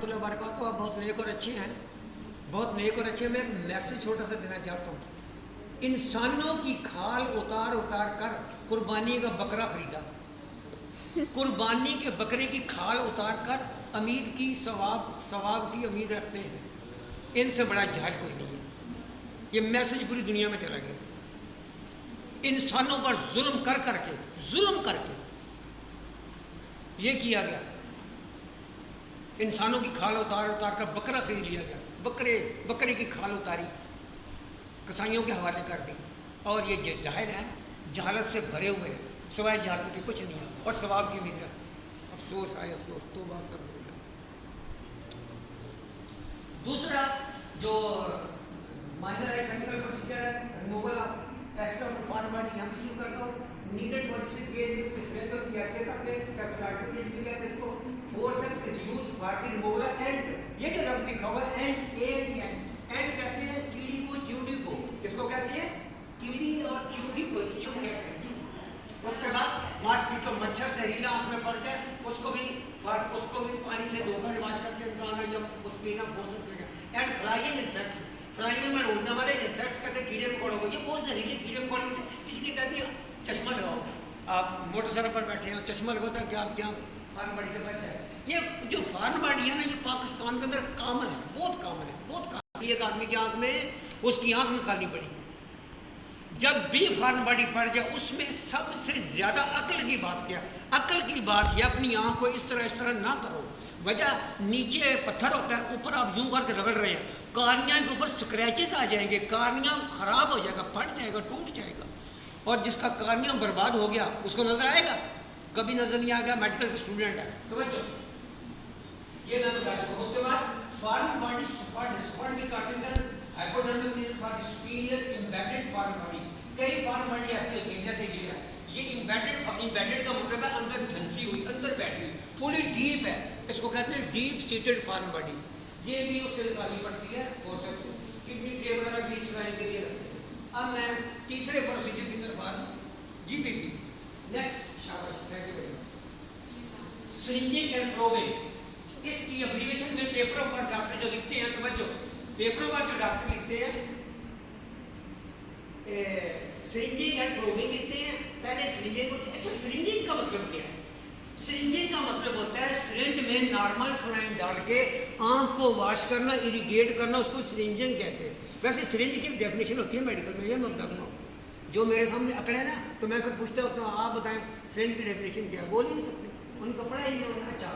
बरकत तो आप बहुत नेक और अच्छे हैं, बहुत नेक और अच्छे। मैं एक मैसेज छोटा सा देना चाहता हूँ। इंसानों की खाल उतार उतार कर कुर्बानी का बकरा खरीदा। कुर्बानी के बकरे की खाल उतार कर उम्मीद की सवाब की उम्मीद रखते हैं। इनसे बड़ा जहाज कोई नहीं है। ये मैसेज पूरी दुनिया में चला गया। इंसानों पर जुल्म करके ये किया गया। इंसानों की खाल उतार उतार कर बकरा खरीद लिया गया। बकरे की खाल उतारी, कसाईयों के हवाले कर दी। और ये जाहिर है जहालत से भरे हुए हैं, सिवाय जहालत के कुछ नहीं है। और सवाब की उम्मीद रखते। अफसोस आए अफसोस। तो दूसरा जो माइनर सर्जिकल प्रोसीजर है, removal of extra foreign body, हम शुरू करता हूँ। Needed pollicis based strength of ऐसे करते हैं कैपिटल कहते हैं इसको। Force is used for the removal and, ये जो लफ्ज लिखा हुआ है एंड, एंड कहते हैं कीड़ी को चूड़ी को, किसको कहते हैं? कीड़ी और चूड़ी को कहते हैं। उसके बाद मॉस्किटो, मच्छर जहरीला आंख में पड़ जाए उसको भी पानी से धोकर वॉश करके निकालना, जब उस पीना force and flying insects, flying में उड़ने वाले इंसेक्ट्स कहते हैं कीड़े मकोड़ों को। ये बहुत जहरीले कीड़े मकोड़े होते हैं, इसलिए कहते हैं चश्मा लगाओ। आप मोटरसाइकिल पर बैठे हैं, चश्मा लगाओ ताकि आप क्या फॉरेन बॉडी से बच जाए। ये जो फॉरेन बॉडी है ना, ये पाकिस्तान के अंदर कॉमन है, बहुत कॉमन। एक आदमी की आंख में उसकी आंख निकालनी पड़ी। जब भी फॉरेन बॉडी पड़ जाए उसमें सबसे ज्यादा अक्ल की बात क्या? अक्ल की बात यह अपनी आंख को इस तरह ना करो। वजह नीचे पत्थर होता है, ऊपर आप यूं करके रगड़ रहे हैं, कार्निया के ऊपर स्क्रैचेस आ जाएंगे, कार्निया खराब हो जाएगा, फट जाएगा, टूट जाएगा। और जिसका कार्निया बर्बाद हो गया उसको नजर आएगा? कभी नजर नहीं आएगा। मेडिकल के स्टूडेंट है तो बच्चों ये ना बता चुका। उसके बाद फॉरेन बॉडी स्पॉट भी काटेंगे। Hypodermic region for superior embedded foreign body. कई फॉरेन बॉडी ऐसी होती है जैसे ये एम्बेडेड का मतलब है अंदर धंसी हुई, अंदर बैठी हुई, थोड़ी डीप है, इसको कहते हैं डीप सीटेड फॉरेन बॉडी। ये भी उससे निकालनी पड़ती है फोर्सेस को, किडनी ट्रे वगैरह ग्रीस लाइन के लिए रखते हैं। अब मैं तीसरे प्रोसीजर की तरफ आ रहा हूँ, जीबीपी। नेक्स्ट, शाबाश, thank you very much. Syringing and probing, इसकी एब्रीविएशन में पेपरों पर डॉक्टर जो लिखते हैं, तवज्जो, पेपरों पर जो डॉक्टर लिखते हैं सिरिंजिंग एंड प्रोबिंग लिखते हैं। पहले सिरिंजिंग होती है। अच्छा, सिरिंजिंग का मतलब क्या है? सिरिंजिंग का मतलब होता है सिरिंज में नॉर्मल सलाइन डाल के आंख को वॉश करना, इरिगेट करना, उसको सिरिंजिंग कहते हैं। वैसे सिरिंज की डेफिनेशन होती है मेडिकल में, ये मैं बताऊंगा। जो मेरे सामने अकड़ है ना, तो मैं फिर पूछता होता हूँ आप बताएं सिरिंज की डेफिनेशन क्या है? बोल ही नहीं सकते, उनको पढ़ा ही नहीं होना। अच्छा,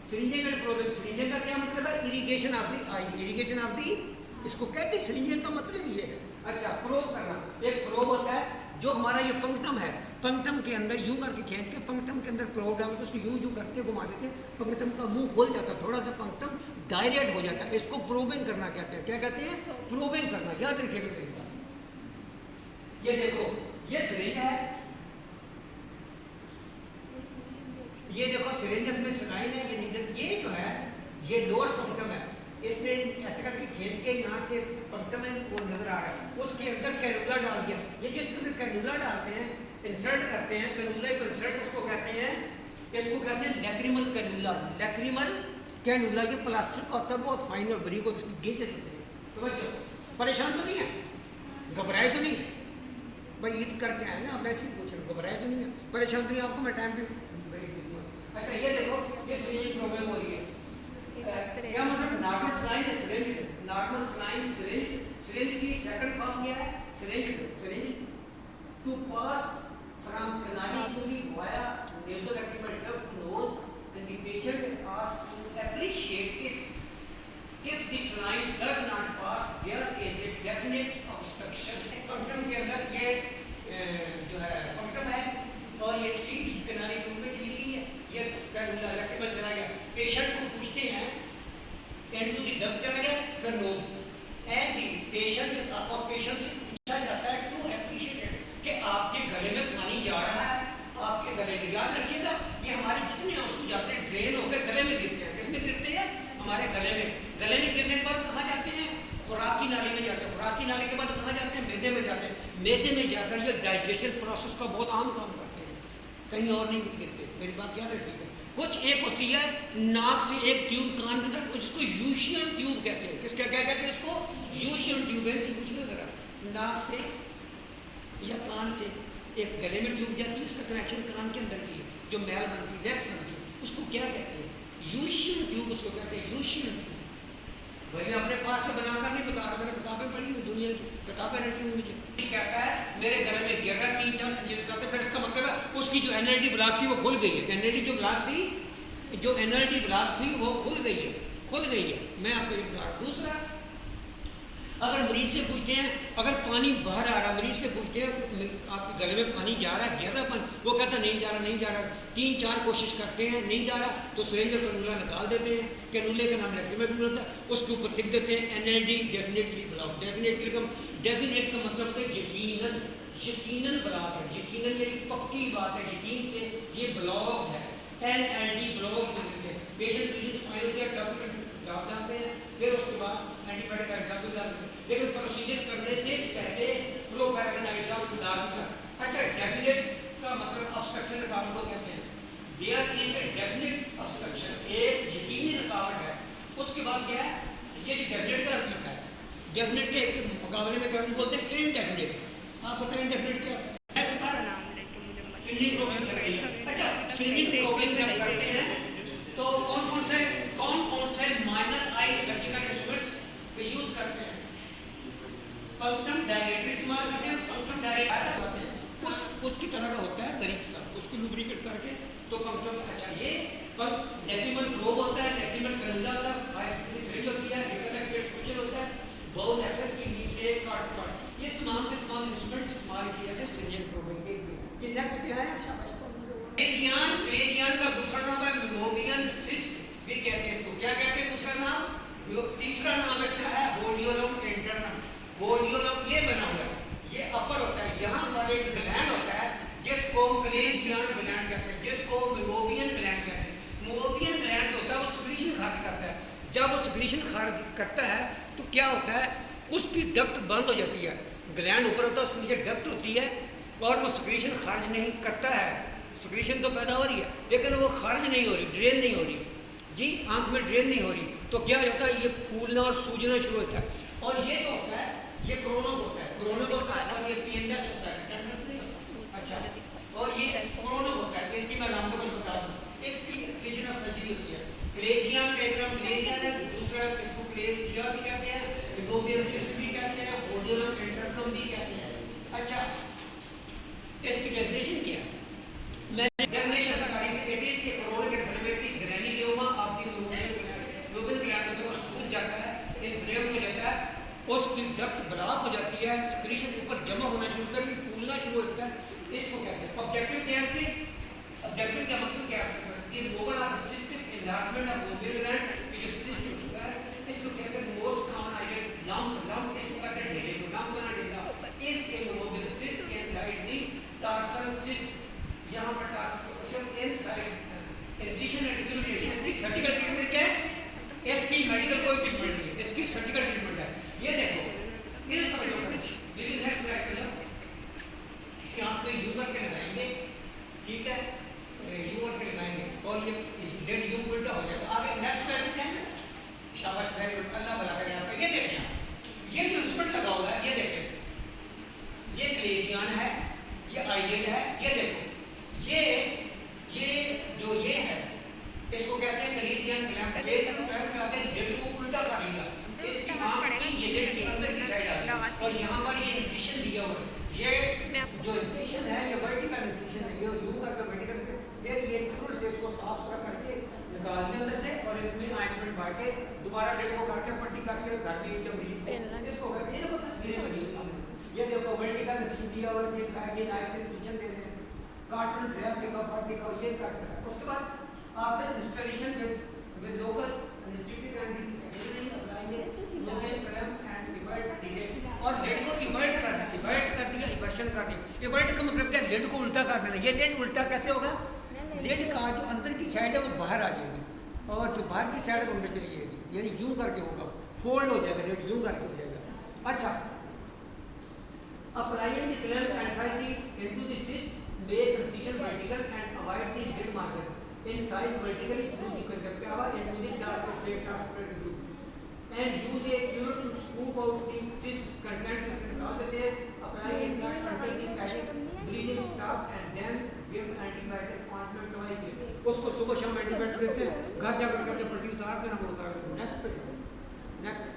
सिरिंजिंग एंड प्रोबिंग, सिरिंजिंग का क्या मतलब है? Irrigation of the I, irrigation of the, इसको कहते हैं सिरिंजिंग का मतलब ये है। अच्छा, प्रोब करना, एक प्रोब होता है जो हमारा ये पंक्टम है, पंक्टम के अंदर यूं करके खींच के पंक्टम के अंदर प्रोब डाल के उसको यूं करके घुमा देते हैं, पंक्टम का मुंह खोल जाता है, थोड़ा सा पंक्टम डायरेक्ट हो जाता है। इसको प्रोबिंग करना कहते हैं। क्या कहते हैं? प्रोबिंग करना। याद रखिएगा मेरी बात। ये देखो, ये सिरिंज है, ये देखो सिरिंज में सलाइन है, ये जो है ये लोअर पंक्टम है। इसने ऐसे करके खींच के यहाँ से पंक्टम है वो नजर आ रहा है, उसके अंदर कैनुला डाल दिया। ये जिसके अंदर कैनुला डालते हैं, इंसर्ट करते हैं, कैनुला को इंसर्ट इसको कहते हैं लैक्रिमल कैनुला। लैक्रिमल कैनुला ये प्लास्टिक का होता है, बहुत फाइन और बारीक होता है, इसकी गेजेस होते हैं। तो बच्चों परेशान तो नहीं है, घबराए तो नहीं है? भाई ईद करके आए ना, आप ऐसे ही पूछ रहे, घबराए तो नहीं है, परेशान तो नहीं आपको? मैं टाइम भी। अच्छा, ये देखो, ये सिरिंज प्रॉब्लम हो रही है। क्या मतलब? Normal saline syringe, normal saline syringe की सेकंड फॉर्म क्या है? Syringe to pass from canal tube via nasolacrimal duct to nose, and the patient is asked to appreciate it if the saline does not pass, there is a definite obstruction. Punctum के अंदर ये जो है punctum है और ये सीध कैनाली tube में चली गई है, ये कैनुला लैक्रिमल चला गया। पेशेंट को पूछते हैं, इनटू द डक्ट चला गया, फिर नोज, एंड द पेशेंट, और पेशेंट से पूछा जाता है टू एप्रिशिएट कि आपके गले में पानी जा रहा है, आपके गले में। याद रखिएगा, ये हमारे जितने आंसू जाते हैं ड्रेन होकर गले में गिरते हैं। किसमें गिरते हैं? हमारे गले में। गले में गिरने के बाद कहाँ जाते हैं? खुराकी नाली में जाते हैं। खुराकी नाली के बाद कहाँ जाते हैं? मैदे में जाते हैं। मैदे में जाकर ये डाइजेशन प्रोसेस का बहुत अहम काम करते हैं, कहीं और नहीं गिरते। मेरी बात याद रखिएगा। कुछ एक होती है नाक से एक ट्यूब कान की तरफ, उसको यूशियन ट्यूब कहते हैं। किसका क्या कहते हैं उसको? यूशियन ट्यूब। से पूछ लो जरा, नाक से या कान से एक गले में ट्यूब जाती है, उसका कनेक्शन कान के अंदर की है, जो मैल बनती है, वैक्स बनती है, उसको क्या कहते हैं? यूशियन ट्यूब उसको कहते हैं, यूशियन ट्यूब। भाई मैं अपने पास से बनाकर नहीं बता रहा, मैंने किताबें पढ़ी हुई, दुनिया की किताबें रखी हुई मुझे। कहता है मेरे गले में गिर रहा 3-4 सीरीज करते, फिर इसका मतलब है उसकी जो एनएलडी ब्लॉक थी वो खुल गई है। एनएलडी जो ब्लॉक थी, जो एनएलडी ब्लॉक थी वो खुल गई है, खुल गई है। मैं आपको ये बता रहा हूँ। दूसरा, अगर मरीज से पूछते हैं, अगर पानी बाहर आ रहा, मरीज से पूछते हैं आपके गले में पानी जा रहा है, गिर रहा पानी, वो कहता नहीं जा रहा, नहीं जा रहा, 3-4 कोशिश करते हैं, नहीं जा रहा, तो सिरिंज और कैनुला निकाल देते हैं। कैनुले का नाम लेक्रीमेटल होता है, उसके ऊपर लिख देते हैं एनएलडी डेफिनेटली ब्लॉक। डेफिनेटली का डेफिनेट का मतलब होता है यकीनन, यकीनन ब्लॉक है, यकीनन ये पक्की बात है, यकीन से ये ब्लॉक है, एनएलडी ब्लॉक। पेशेंट की स्पाइन होती है, डॉक्टर जॉब डालते हैं, फिर उसके बाद एंटीबायोटिक का जॉब डालते हैं, लेकिन प्रोसीजर करने से पहले प्रोपैरागनाइड जॉब डालते हैं। अच्छा, डेफिनेट का मतलब ऑब्स्ट्रक्शन रुकावट को कहते हैं। There is a definite obstruction, एक यकीनी रुकावट है। उसके बाद क्या है, ये डेफिनेट का अर्थ लिखा है, डेफिनेट के मुकाबले में कैसे बोलते हैं इनडेफिनेट। आप बताएं इनडेफिनेट क्या है? सिंगिंग प्रोग्राम चल रही है। अच्छा, सिंगिंग प्रोग्राम जब करते हैं तो कौन कौन से माइनर आई सर्जिकल इंस्ट्रूमेंट्स यूज करते हैं? पंक्टम डायलेटर इस्तेमाल करते हैं, पंक्टम डायलेटर होते हैं, उसकी तरह का होता है बारीक सा, उसको लुब्रिकेट करके तो पंक्टम। अच्छा, ये लेक्रिमल प्रोब होता है, लेक्रिमल कैनुला होता है, फाइव सिरिंज होती है, रेक्टल फ्यूचर होता है, बाउल एसएस की नीचे कार्ड, ये तमाम के तमाम इंस्ट्रूमेंट इस्तेमाल किए जाते हैं सिरिंज प्रोबिंग के लिए। ये नेक्स्ट क्या है? शाबाश। क्रेजियन का दूसरा नाम है मेमोबियन सिस्ट भी कहते हैं इसको। क्या कहते हैं दूसरा नाम? तीसरा नाम इसका है होलियोलम इंटरनम। होलियोलम ये बना हुआ है, ये अपर होता है, यहाँ पर एक ग्लैंड होता है जिसको क्रेजियन ग्लैंड कहते हैं, जिसको मेमोबियन ग्लैंड कहते हैं। मेमोबियन ग्लैंड होता है वो सिक्रीशन खारिज करता है। जब वो सिक्रीशन खारिज करता है तो क्या होता है, उसकी डक्ट बंद हो जाती है, ग्लैंड ऊपर होता है, उसके नीचे डक्ट होती है और वो सिक्रीशन खारिज नहीं करता है। सिक्रीशन तो पैदा हो रही है लेकिन वो खारिज नहीं हो रही, ड्रेन नहीं हो रही जी, आंख में ड्रेन नहीं हो रही, तो क्या होता है, ये फूलना और सूजना शुरू होता है। और ये जो होता है ये क्रोनम होता है, क्रोनम होता है, और ये पीएनएस होता है, टेटनस नहीं होता। अच्छा, और ये क्रोनम होता है, इसकी मैं नाम तो कुछ बता दूं, इसकी एक्सटेंशन ऑफ सर्जरी होती है। क्लेजियन का एक नाम क्लेजियन है, दूसरा इसको क्लेजिया भी कहते हैं, मेमोबियन सिस्ट भी कहते हैं, होलियोलम इंटरनम भी कहते हैं। अच्छा, इसकी डेफिनेशन क्या है? डेफिनेशन बता रही थी, इट इज ए कोरोना के फर्मेटी ग्रेन्युलोमा ऑफ द लोबल ग्लैंड तो सूज जाता है, इन्फ्लेम हो जाता है, उसकी डक्ट ब्लॉक हो जाती है, सिक्रीशन ऊपर जमा होना शुरू होता है, फूलना शुरू होता है, इसको कहते हैं। ऑब्जेक्टिव क्या है इसके? ऑब्जेक्टिव का मकसद क्या है? कि removal of cystic enlargement of lobal gland, ये जो सिस्ट हो चुका है, इसको कहते हैं मोस्ट कॉमन आइडेंट लंप, इसको कहते हैं ढेले को, लंप बना देगा, is a mobile cyst inside the tarsal cyst, यहाँ पर tarsal inside incision and tube. इसकी सर्जिकल ट्रीटमेंट क्या है? इसकी मेडिकल कोई ट्रीटमेंट नहीं है, इसकी सर्जिकल ट्रीटमेंट है। ये देखो, ये लेकिन नेक्स्ट स्लाइड पे सब यहाँ पे यू करके लगाएंगे, ठीक है, यू करके लगाएंगे और ये डेड यू उल्टा हो जाएगा। आगे नेक्स्ट स्लाइड पे जाएंगे, शाबाश, वेरी गुड, अल्लाह भला करे आपका। ये देखें, ये जो इंस्ट्रूमेंट लगा हुआ है, ये देखें, ये क्लेजियन है, ये आईलिड है, ये देखो, ये जो ये है इसको कहते हैं क्लेजियन ग्लैंड। क्लेजियन ग्लैंड में आते हैं लिड को उल्टा कर लिया, इसकी आंख की लिड के अंदर की साइड आ गई और यहाँ पर ये इंसिजन दिया हुआ है, ये जो इंसिजन है ये वर्टिकल इंसिजन है, ये जूम करके वर्टिकल ये थ्रू से इसको साफ सुथरा करके निकाल दिया अंदर से और इसमें ऑइंटमेंट भर के दोबारा लिड को करके पट्टी करके घर में जब रिलीज इसको ये देखो तस्वीरें बनी है सामने, ये देखो वर्टिकल इंसिजन दिया हुआ है, ये नाइफ से इंसिजन दे रहे हैं, कार्टन ड्रैप लिखा, पार्ट लिखा, ये करते हैं। उसके बाद after installation with local anaesthetic and नहीं अप्लाई लोकल कलम एंड इवर्ट डिले और लेड को इवर्ट कर दिया, इवर्शन कर दिया। इवर्ट का मतलब क्या? लेड को उल्टा कर देना। ये लेड उल्टा कैसे होगा? लेड का जो अंदर की साइड है वो बाहर आ जाएगी और जो बाहर की साइड है वो अंदर चली जाएगी, यानी यूं करके होगा, फोल्ड हो जाएगा, लेड यूं करके हो जाएगा। अच्छा, applying the clamp inside the into the cyst make incision vertical and avoid the lid margin। in size vertically through the conjunctiva and within tarsal group. And use a cure to scoop out the cyst contents से निकाल देते हैं, apply a drug under the patient bleeding stop and then give antibiotic ointment twice daily. उसको सुबह शाम antibiotic देते हैं, घर जाकर करके पट्टी उतार देना, वो उतार देना। नेक्स्ट पे, नेक्स्ट पे।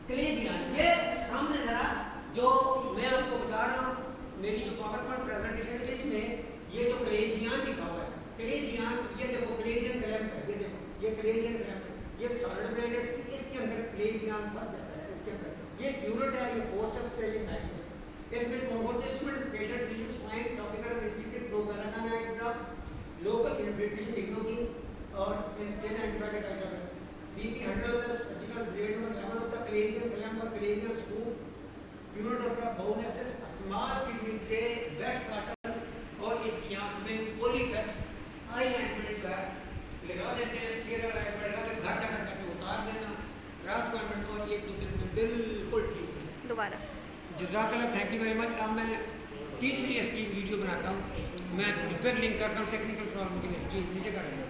क्लेजियन, ये सामने जरा जो मैं आपको बता रहा हूँ, मेरी जो पावर पॉइंट प्रेजेंटेशन है इसमें ये जो क्लेजियन लिखा हुआ है, क्लेजियन, ये देखो क्लेजियन ग्लैंड है, ये देखो, ये क्लेजियन ग्लैंड है, ये सॉलिड ब्लड है, इसके अंदर क्लेजियन फंस जाता है, इसके अंदर, ये क्यूरेट है, ये फोर्सेप्स है, ये नाइफ है। इसमें कौन से instruments, patient tissue spine, topical anaesthetic, प्रोपेरानाइड ड्रग, लोकल इन्फिल्ट्रेशन डिग्नोकिन और इंस्टेंट एंटीबायोटिक आइटम है। बीपी 100 होता है, सर्जिकल ब्लेड में 11 होता है, क्लेजियन ग्लैंड और क्लेजियन स्कूप, क्यूरेट होता है, बोनेसिस, small kidney tray, wet cotton और इसकी आंख में पोलीफेक्स आई एंटीबायोटिक का लगा देते हैं, स्टेरल लगा के घर जाकर करके उतार देना, रात को एडमिट और 1-2 दिन में बिल्कुल ठीक है। दोबारा जज़ाकल्लाह, थैंक यू वेरी मच। अब मैं तीसरी इसकी वीडियो बनाता हूँ, मैं फिर लिंक करता हूँ टेक्निकल प्रॉब्लम के लिए। जी नीचे कर रहे हैं।